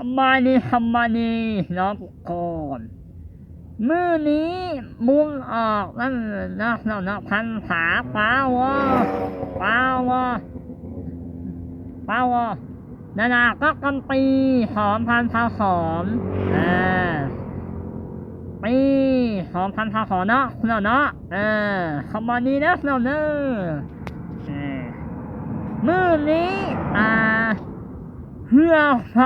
ทำไมนี่น้องก่อนมื้อนี้มุงออกนั่นนะพันษาเปล่าวะนานาก็กำปีหอมพันธาหอมปีหอมพันธาหอมเนาะคำวันนี้นะเนาะมื้อนี้เฮือไฟ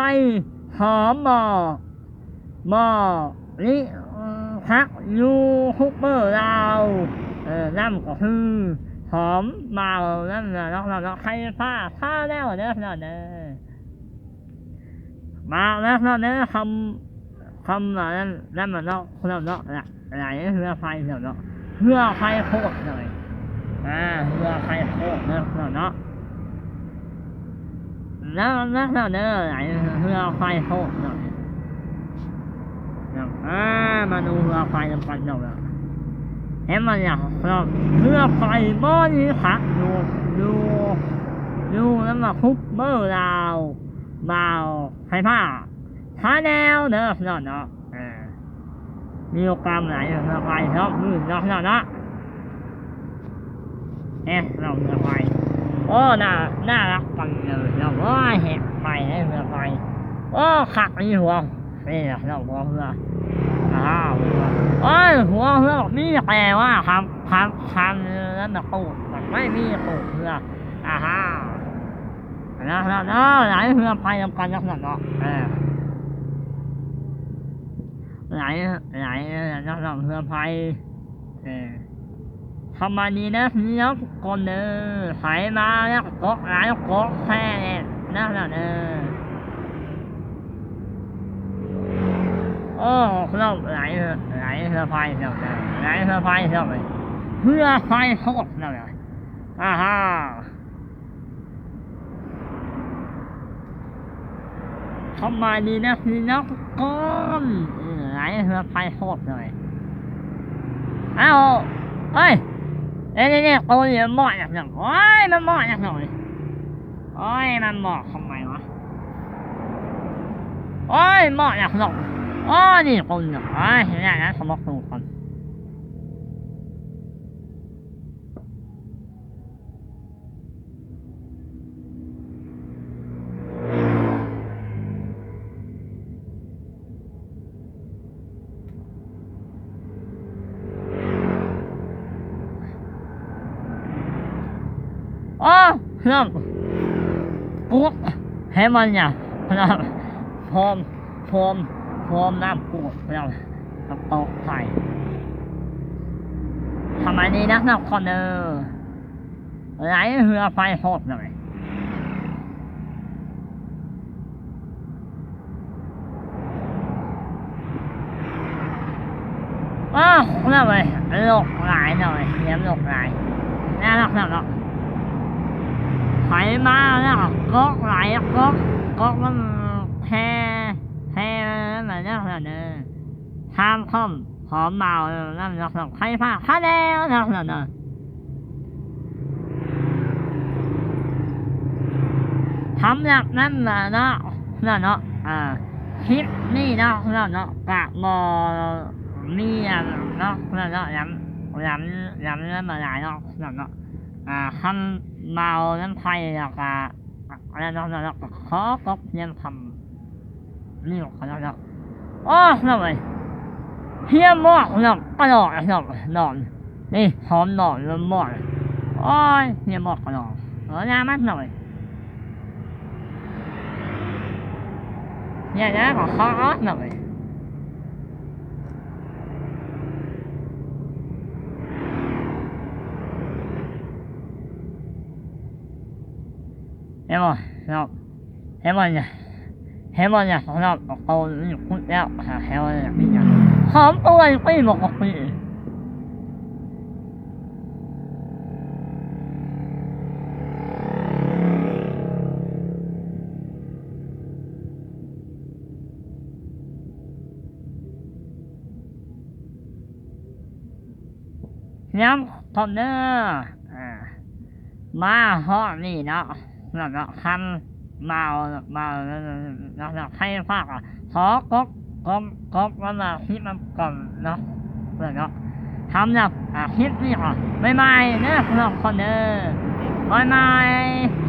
หอมหมอนี่พักยูทูบเบอร์เรานั่นก็คือหอมเมานั่นนะเนาะใครผ้าแล้วเนาะมาแล้วเนาะคำนั่นมันเนาะอะไรเฮือไฟเนาะเฮือไฟโคตรเลยเฮือไฟโคตรเนาะอะไรเฮือไฟโคตรเนาะมาดูเรือไฟกันหน่อยเห็นมันอย่างเรือไฟบ้านนี้ค่ะดูแล้วมาคุบเบอร์เราเบาไฟผ้าแนวเนอะมีโอกาสไหนเรือไฟชอบมือเนาะเราเรือไฟโอ้น่ารักจังเลยเราว่าเห็นไฟในเรือไฟโอ้ขักในหัวนี่เราหัวเรือหัวเรือนี่แต่ว่าคำนั้นนะตูดมันไม่มีตูดเรือไหลเรือไปทำกันเนาะไหลเรือไปทำมานี้นะนี่คนหายมาแล้วก็ไหลก็แค่นั่นเราไหลเรือไฟเพื่อไฟโคตรเลยทำไมดีนะพี่น้องก้อนไหลเรือไฟโคตรเลยเนี่ยตัวนี้หมอดอย่างมันหมอดอย่างหน่อยมันหมอดทำไมวะหมอดอย่างหน่อยนี่คนเนี่ยนะสมองสูงคนครับกุ๊กให้มันเนี่ยครับพร้อมน้ำกุ๊กครับโต๊ะไข่ทำไมนี้นะคอนไหลเรือไฟโคตรเลยนั่นเลยโลกหลายหน่อยเลี้ยงโลกหลายน่ารักไฟมาแล้วก็ไหลก็มันแพ้อะไรเนี่ยทำข้อมหอมเมานั่นใครผ้าแล้วทำแบบนั้นเนาะคลิปนี่เนาะกะมอมีเนาะย้ำมาหลายเนาะคำเมาน้ำไทยอะไรเนาะขอก็ยังทำนี่เขาเนาะนั่นเลยเฮียหมอกเนาะก็นอนนี่หอมนอนแล้วหมอกเฮียหมอกก็นอนน้ำมันหน่อยเนี่ยนะขอหน่อยเห็นมันเนี่ยเราเอาพูดแล้วเห็นมันเนี่ยนี่หอมตัวไม่บอกกับพี่ย้ำคนมาห้องนี่เนาะคำ มาเราให้ภาคอ่ะขอกบมาคิดมันก่อนเนาะเพื่อนเนาะทำแบบคิดนี่ก่อนบ๊ายบายเด้อสำหรับคนเด้อบ๊ายบาย